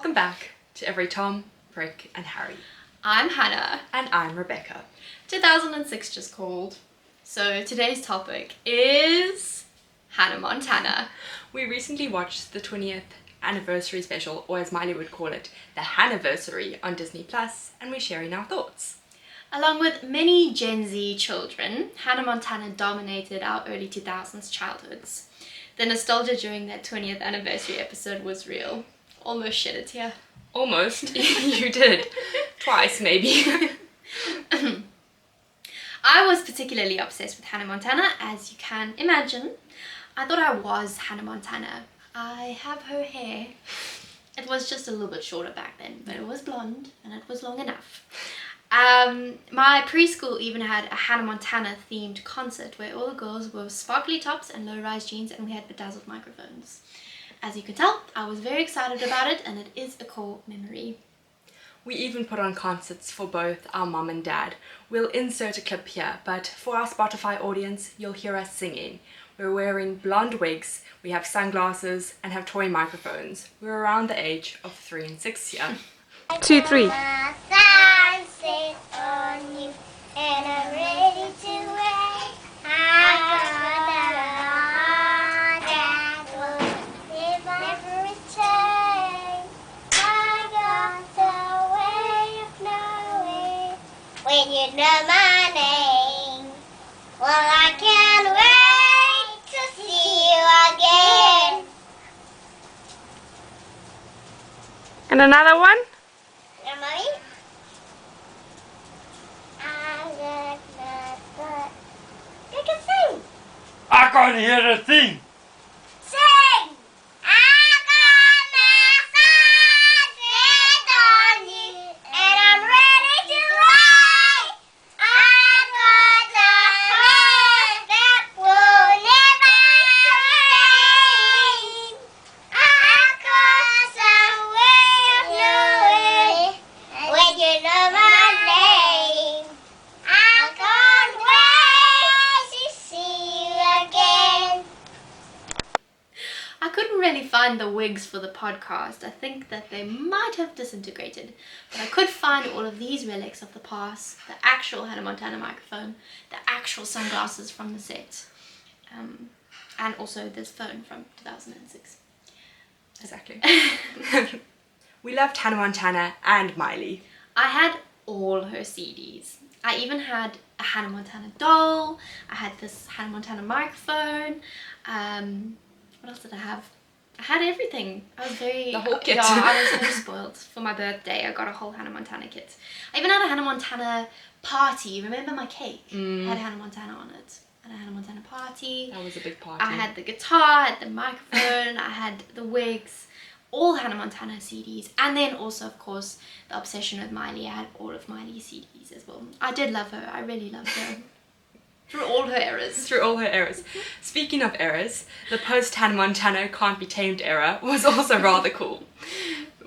Welcome back to Every Tom, Rick and Harry. I'm Hannah. And I'm Rebecca. 2006 just called. So today's topic is Hannah Montana. We recently watched the 20th anniversary special, or as Miley would call it, the Hannah-versary on Disney Plus, and we're sharing our thoughts. Along with many Gen Z children, Hannah Montana dominated our early 2000s childhoods. The nostalgia during that 20th anniversary episode was real. Almost shed a tear. Almost. You did. Twice, maybe. I was particularly obsessed with Hannah Montana, as you can imagine. I thought I was Hannah Montana. I have her hair. It was just a little bit shorter back then, but it was blonde and it was long enough. My preschool even had a Hannah Montana themed concert where all the girls wore sparkly tops and low-rise jeans, and we had bedazzled microphones. As you can tell, I was very excited about it, and it is a core memory. We even put on concerts for both our mum and dad. We'll insert a clip here, but for our Spotify audience, you'll hear us singing. We're wearing blonde wigs, we have sunglasses, and have toy microphones. We're around the age of 3 and 6 here. 2, 3. When you know my name, well, I can't wait to see you again. And another one? Yeah, Mommy? You can sing. I can't hear a thing. Sing! I got my sight on you, and I'm ready to ride. I got the heart that will never change. I got some way of knowing when you know my name. I can't wait to see you again. I couldn't really find the wigs for the podcast. I think that they might have disintegrated, but I could find all of these relics of the past, the actual Hannah Montana microphone, the actual sunglasses from the set, and also this phone from 2006. Exactly. We loved Hannah Montana and Miley. I had all her CDs. I even had a Hannah Montana doll. I had this Hannah Montana microphone. What else did I have? I had everything. I was very... The whole kit. Yeah, I was very spoiled. For my birthday, I got a whole Hannah Montana kit. I even had a Hannah Montana party. Remember my cake? Had Hannah Montana on it. I had a Hannah Montana party. That was a big party. I had the guitar, I had the microphone, I had the wigs, all Hannah Montana CDs, and then also, of course, the obsession with Miley. I had all of Miley's CDs as well. I did love her. I really loved her. Through all her eras. Through all her eras. Speaking of eras, the post-Hannah Montana Can't Be Tamed era was also rather cool.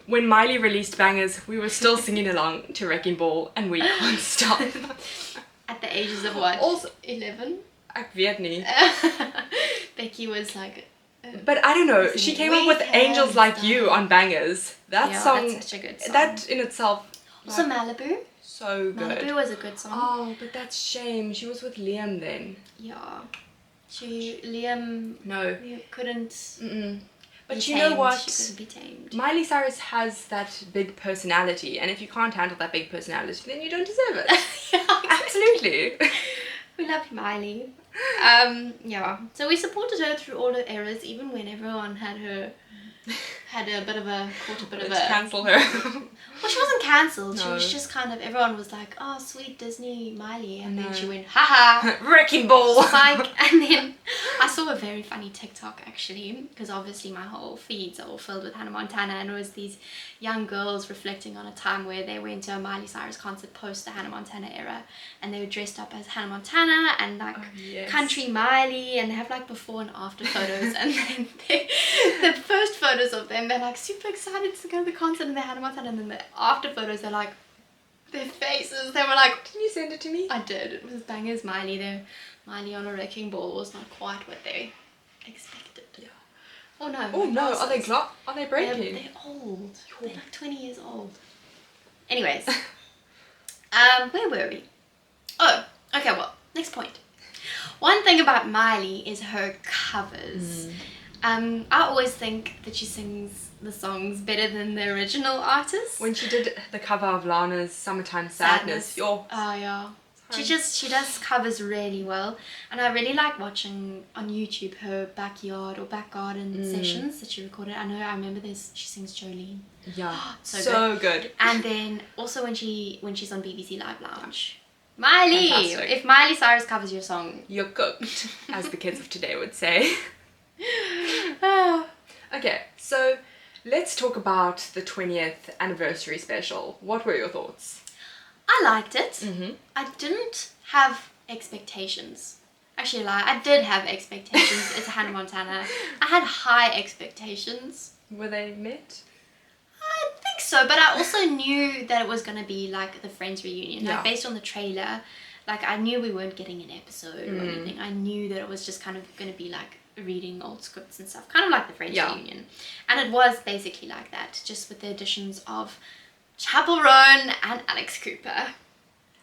When Miley released bangers, we were still singing along to Wrecking Ball and We Can't Stop. At the ages of what? Also, 11? Ek weet nie. Becky was like... But I don't know, she came up with Angels Like You on bangers. That yeah, song, that's such a good song. that in itself, Also like, Malibu. so good. Malibu was a good song. Oh, but that's shame. She was with Liam then. Yeah. Liam No. couldn't But be you know tamed. what? She couldn't be tamed. Miley Cyrus has that big personality, and if you can't handle that big personality, then you don't deserve it. Yeah, Absolutely. we loved Miley. Yeah. So we supported her through all her eras, even when everyone had a bit of a Let's cancel her. Well, she wasn't cancelled. She No. was just kind of, everyone was like, oh, sweet Disney Miley, and No. then she went, haha. Wrecking Ball. Psych. And then I saw a very funny TikTok actually, because obviously my whole feeds are all filled with Hannah Montana, and it was these young girls reflecting on a time where they went to a Miley Cyrus concert post the Hannah Montana era, and they were dressed up as Hannah Montana and like yes. country Miley, and they have like before and after photos, and then the first photos of them, they're like super excited to go to the concert and they're Hannah Montana, and then the after photos, they're like, their faces, they were like, Can you send it to me? I did. It was bangers Miley. Miley on a wrecking ball was not quite what they expected. Yeah. Oh no. Oh my no, are they glasses. are they breaking? They're old. They're like 20 years old. Anyways. Where were we? Oh, okay, well, next point. One thing about Miley is her covers. I always think that she sings the songs better than the original artist. When she did the cover of Lana's Summertime Sadness. Oh yeah. She does covers really well, and I really like watching on YouTube her backyard or back garden sessions that she recorded. I remember she sings Jolene. Yeah, so good. And then also when she's on BBC Live Lounge. Miley! Fantastic. If Miley Cyrus covers your song, You're cooked, as the kids of today would say. Okay, so let's talk about the 20th anniversary special. What were your thoughts? I liked it. I didn't have expectations. Actually, I did have expectations. It's Hannah Montana. I had high expectations. Were they met? I think so, but I also knew that it was going to be like the Friends reunion. Yeah. Like based on the trailer, like I knew we weren't getting an episode or anything. I knew that it was just kind of going to be like reading old scripts and stuff. Kind of like the Friends reunion. And it was basically like that, just with the additions of Chapel Roan and Alex Cooper.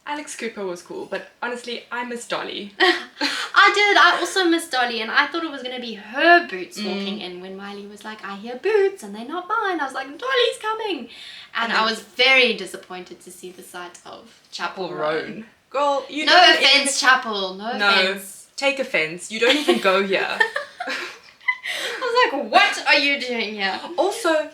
Alex Cooper was cool, but honestly, I miss Dolly. I also miss Dolly, and I thought it was going to be her boots walking in when Miley was like, I hear boots and they're not mine. I was like, Dolly's coming. And I was very disappointed to see the sight of Chapel Roan. Girl, you No don't offense, Chapel. No offense. Take offense. You don't even go here. I was like, what are you doing here? Also,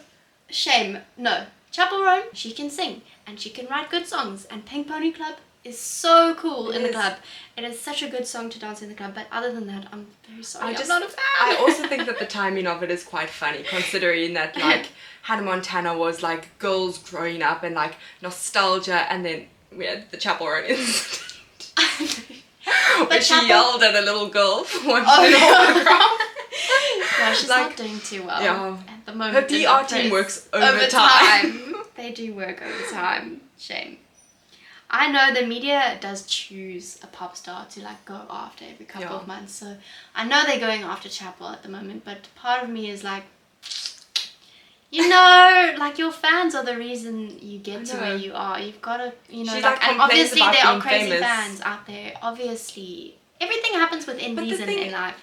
Shame. No. Chapel Roan, she can sing and she can write good songs, and Pink Pony Club is so cool in the club. It is such a good song to dance in the club, but other than that, I'm very sorry. I'm not a fan. I also think that the timing of it is quite funny, considering that like Hannah Montana was like girls growing up and like nostalgia, and then we had the Chapel Roan incident. Where she yelled at a little girl for one Yeah, she's not doing too well at the moment. Her PR team works overtime. They do work overtime. Shame. I know the media does choose a pop star to like go after every couple of months, so I know they're going after Chapel at the moment, but part of me is like, you know, like your fans are the reason you get to where you are. You've got to, you know, like, and obviously there are crazy fans out there. Obviously, everything happens within reason in life.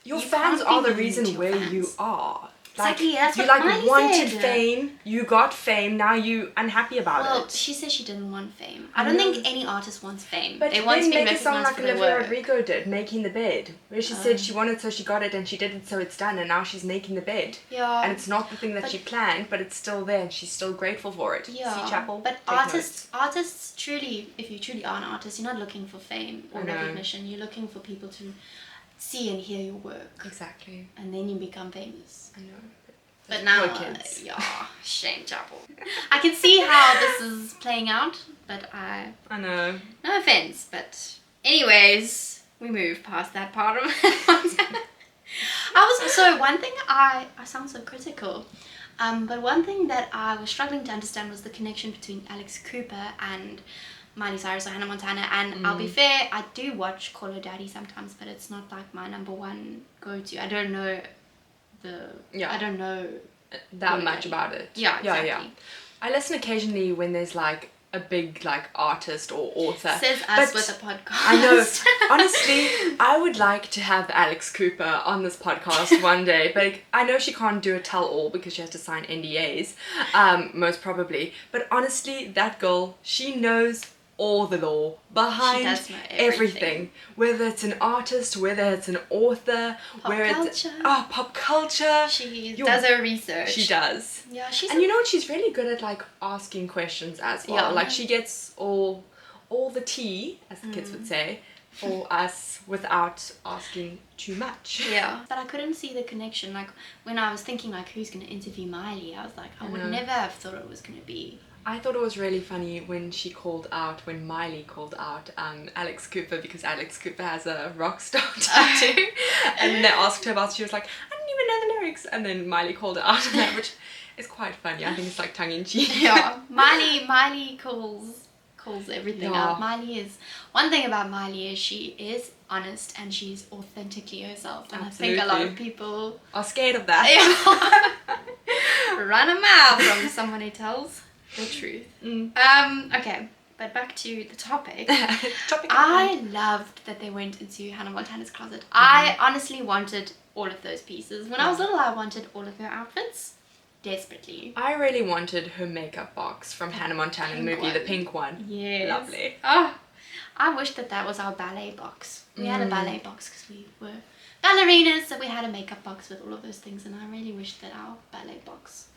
Your fans are the reason where you are. Like, exactly, that's you what like Miley wanted said. Fame, you got fame, now you unhappy about Well, it. she says she didn't want fame. I don't think any artist wants fame. But they want to be make a song recognized like for their Olivia work. Rodrigo did, Making the Bed, where she said she wanted so she got it and she did it so it's done, and now she's making the bed. Yeah. And it's not the thing that she planned, but it's still there and she's still grateful for it. Yeah. See, Chapel? But Take artists truly, if you truly are an artist, you're not looking for fame or recognition. You're looking for people to see and hear your work. Exactly. And then you become famous. I know. But now, kids. shame, Chapel. I can see how this is playing out, but I know. no offense, but anyways, we move past that part of it. One thing I sound so critical, but one thing that I was struggling to understand was the connection between Alex Cooper and Miley Cyrus or Hannah Montana, and I'll be fair, I do watch Call Her Daddy sometimes, but it's not like my number one go-to. I don't know I don't know that much about it. Yeah, exactly. I listen occasionally when there's like a big like artist or author. Says us with a podcast. I know. Honestly, I would like to have Alex Cooper on this podcast one day, but I know she can't do a tell-all because she has to sign NDAs, most probably. But honestly, that girl, she knows all the law behind She does know everything. Whether it's an artist, whether it's an author, pop culture. She does her research. She does. Yeah, and you know what? She's really good at like asking questions as well. Yeah. Like she gets all the tea, as the kids would say, for us without asking too much. Yeah, but I couldn't see the connection. Like when I was thinking like who's gonna interview Miley, I was like, I would never have thought it was gonna be. I thought it was really funny when Miley called out Alex Cooper, because Alex Cooper has a rock star tattoo, and then they asked her about it, she was like, I didn't even know the lyrics, and then Miley called her out on that, which is quite funny. I think it's like tongue in cheek. Yeah, Miley calls calls everything Yeah. out. One thing about Miley is she is honest and she's authentically herself. And I think a lot of Absolutely. people Are scared of that. run a mile from someone who tells the truth. Okay, but back to the topic. Topic I loved that they went into Hannah Montana's closet. I honestly wanted all of those pieces. When I was little, I wanted all of her outfits desperately. I really wanted her makeup box from Hannah Montana pink movie, the one. pink one. Yes. Lovely. Oh, I wish that was our ballet box. We had a ballet box because we were ballerinas, so we had a makeup box with all of those things, and I really wish that our ballet box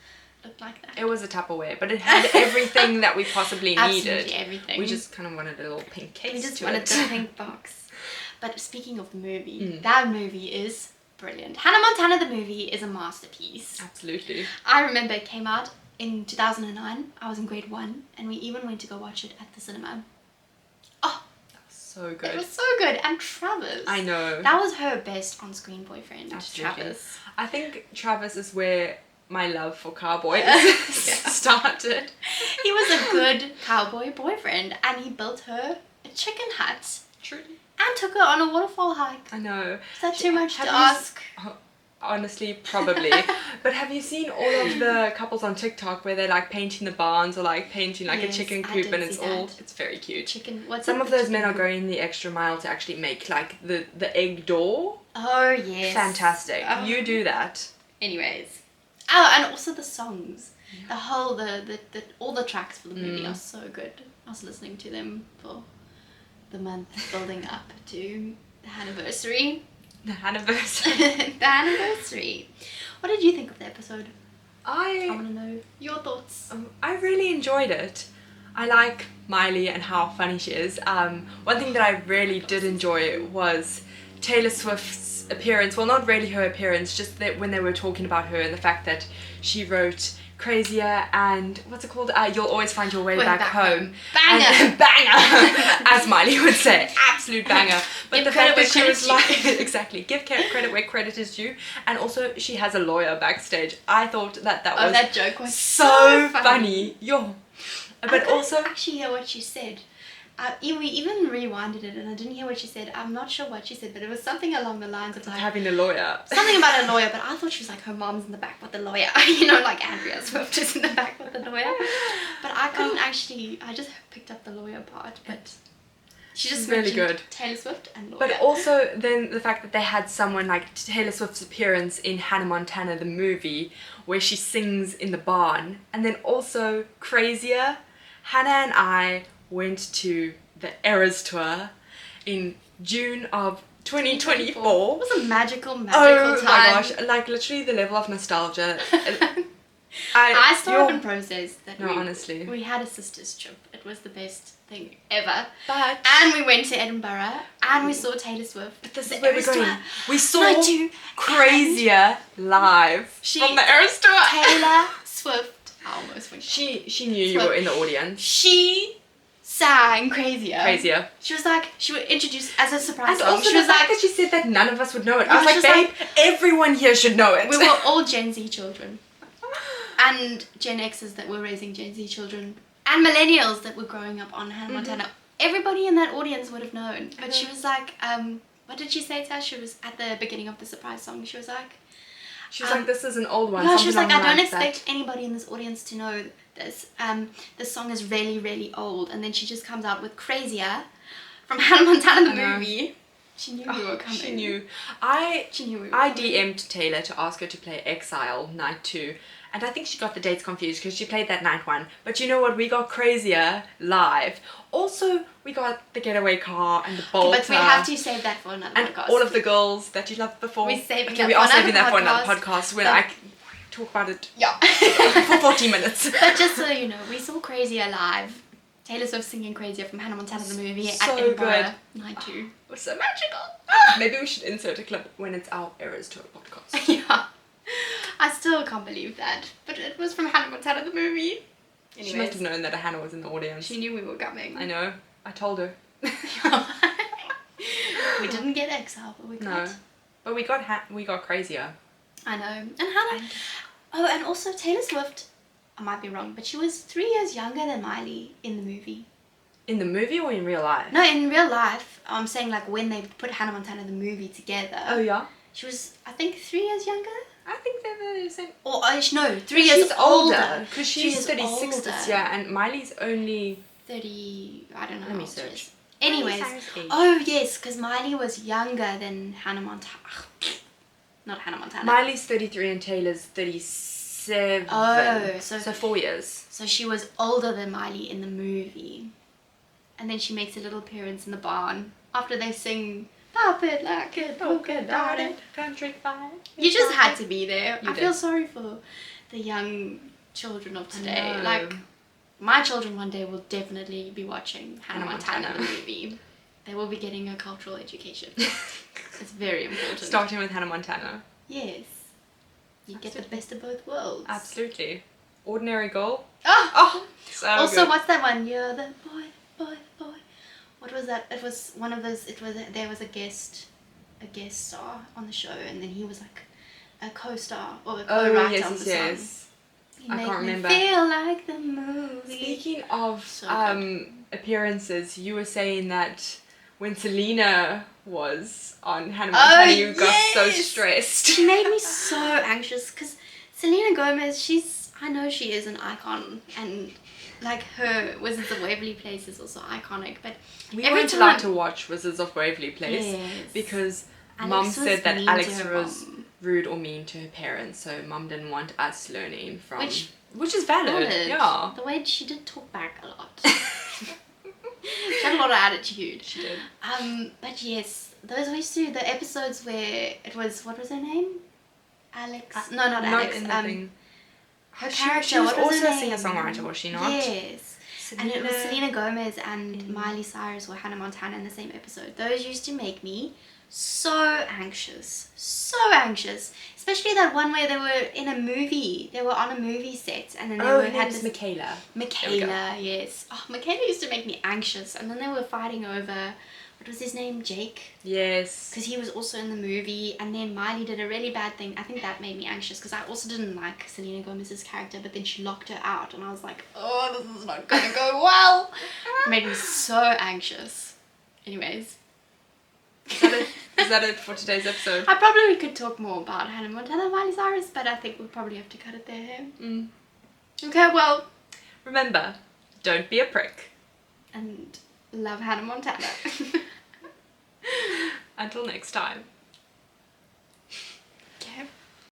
looked like that. It was a Tupperware, but it had everything that we possibly needed. Absolutely everything. We just kind of wanted a little pink case We just to wanted it. the pink box. But speaking of the movie, that movie is brilliant. Hannah Montana the movie is a masterpiece. Absolutely. I remember it came out in 2009. I was in grade 1 and we even went to go watch it at the cinema. Oh, So it good. was so good. And Travis. I know. That was her best on-screen boyfriend, Absolutely. Travis. I think Travis is where my love for cowboys started. He was a good cowboy boyfriend and he built her a chicken hut Truly. and took her on a waterfall hike. I know. Is that too much Have to you ask? Honestly, probably. But have you seen all of the couples on TikTok where they're like painting the barns or like painting like a Yes, chicken I coop did and see it's that. it's very cute. Chicken, what's Some it, of the those men chicken are coop? going the extra mile to actually make like the egg door. Oh, yes. Fantastic. Oh. You do that. Anyways. Oh, and also the songs. The whole, all the tracks for the movie are so good. I was listening to them for the month building up to the Hannah-versary. The Hannah-versary. The Hannah-versary. What did you think of the episode? I I want to know your thoughts. I really enjoyed it. I like Miley and how funny she is. One thing that I really did enjoy was Taylor Swift's appearance. Well, not really her appearance, just that when they were talking about her and the fact that she wrote Crazier and what's it called? You'll Always Find Your Way Back Home. Banger. And, banger, as Miley would say, absolute banger. But Give the credit fact where that she was credit's like, exactly, give credit where credit is due. And also, she has a lawyer backstage. I thought that Oh, was that joke was so funny. Yo. I But couldn't also, actually hear what she said. We even rewinded it and I didn't hear what she said. I'm not sure what she said, but it was something along the lines of like having a lawyer. something about a lawyer, but I thought she was like her mom's in the back with the lawyer. You know, like Andrea Swift is in the back with the lawyer. But I couldn't actually, I just picked up the lawyer part, but she just She's really mentioned good. Taylor Swift and lawyer. But also then the fact that they had someone like Taylor Swift's appearance in Hannah Montana the movie where she sings in the barn, and then also Crazier. Hannah and I went to the Eras tour in June of 2024. It was a magical time. Oh my gosh, like literally the level of nostalgia. I still you're- haven't processed that. No, honestly. We had a sisters trip. It was the best thing ever. But And we went to Edinburgh and we saw Taylor Swift. But this The is where we're Eras going. tour. We saw Night 2. Crazier live from the Eras tour. Taylor Swift. I almost went. She knew you were in the audience. She sang Crazier. Crazier. She was like, she was introduced as a surprise And song. also She the was fact like, that she said that none of us would know it. Yeah, I was she like, was babe, like- everyone here should know it. we were all Gen Z children. And Gen Xers that were raising Gen Z children. And millennials that were growing up on Hannah Montana. Everybody in that audience would have known. But she was like, what did she say to us? She was at the beginning of the surprise song. She was like, She was like, this is an old one. no, she was like, something I don't along the lines expect anybody in this audience to know this. This song is really, really old. And then she just comes out with Crazier from Hannah Montana the I know. movie. She knew we were that. coming. She knew. I She knew we were I coming. DM'd Taylor to ask her to play Exile Night 2. And I think she got the dates confused because she played that night one. But you know what? We got Crazier live. Also, we got the getaway car and the Bolter. But we have to save that for another And podcast. all of the girls that you loved before. We're saving Okay, that we for are another saving that for another podcast. podcast when But- I talk about it Yeah. for 40 minutes. But just so you know, we saw Crazier live. Taylor Swift singing Crazier from Hannah Montana the movie So at Edinburgh good. Night 2. It was so magical. Maybe we should insert a clip when it's our Eras Tour podcast. Yeah. I still can't believe that. But it was from Hannah Montana the movie. She must Anyways, have known that Hannah was in the audience. she knew we were coming. I know. I told her. We didn't get Exile, but we got... No. But we got Crazier. I know. And Hannah... Oh, and also Taylor Swift, I might be wrong, but she was 3 years younger than Miley in the movie. In the movie or in real life? No, in real life, I'm saying like when they put Hannah Montana the movie together. Oh yeah? She was, I think, 3 years younger? I think they're the same. Or, no, 3 years She's older. because she's 36 older. this year and Miley's only... 30, I don't know. Let me how old she search. is. Anyways, Cyrus' age. oh yes, because Miley was younger than Hannah Montana. Not Hannah Montana. Miley's 33 and Taylor's 37. Oh, so 4 years. So she was older than Miley in the movie. And then she makes a little appearance in the barn after they sing Pop It Like It, Polka Dotted. Country fire. You just had to be there. You I feel did. sorry for the young children of today. know. Like, my children one day will definitely be watching Hannah Montana, Montana. the movie. They will be getting a cultural education. It's very important. Starting with Hannah Montana. Yes. You get the best of both worlds. Absolutely. Ordinary Girl. Oh! Oh, so Also, good. what's that one? You're the boy. What was that? It was one of those. There was a guest star on the show, and then he was like a co-star or a Oh, co-writer on the song. yes. You I make can't me remember. Feel like the movie. Speaking of So good. appearances, you were saying that when Selena was on Hannah Oh, Montana, you got so yes! stressed. She made me so anxious because Selena Gomez, I know she is an icon, and like her Wizards of Waverly Place is also iconic, but We every weren't time allowed to watch Wizards of Waverly Place Yes. because Alex Mum was said that mean to Alex her was mum. rude or mean to her parents, so Mum didn't want us learning from... Which is valid, yeah. The way she did talk back a lot. She had a lot of attitude. She did. But yes, those we used to the episodes where it was, what was her name? Alex. No, not Alex. in the thing. Her She character. was what was also her a name? singer-songwriter, was she not? Yes. And it was Selena Gomez and Miley Cyrus or Hannah Montana in the same episode. Those used to make me so anxious. So anxious. Especially that one where they were in a movie. They were on a movie set and then they Oh, her had name's this... Michaela. Michaela, yes. Oh, Michaela used to make me anxious. And then they were fighting over... What was his name? Jake? Yes. Because he was also in the movie, and then Miley did a really bad thing. I think that made me anxious because I also didn't like Selena Gomez's character, but then she locked her out, and I was like, oh, this is not gonna go well. It made me so anxious. Anyways. Is that it for today's episode? I probably could talk more about Hannah Montana and Miley Cyrus, but I think we'll probably have to cut it there. Mm. Okay, well, Remember, don't be a prick. and love Hannah Montana. Until next time.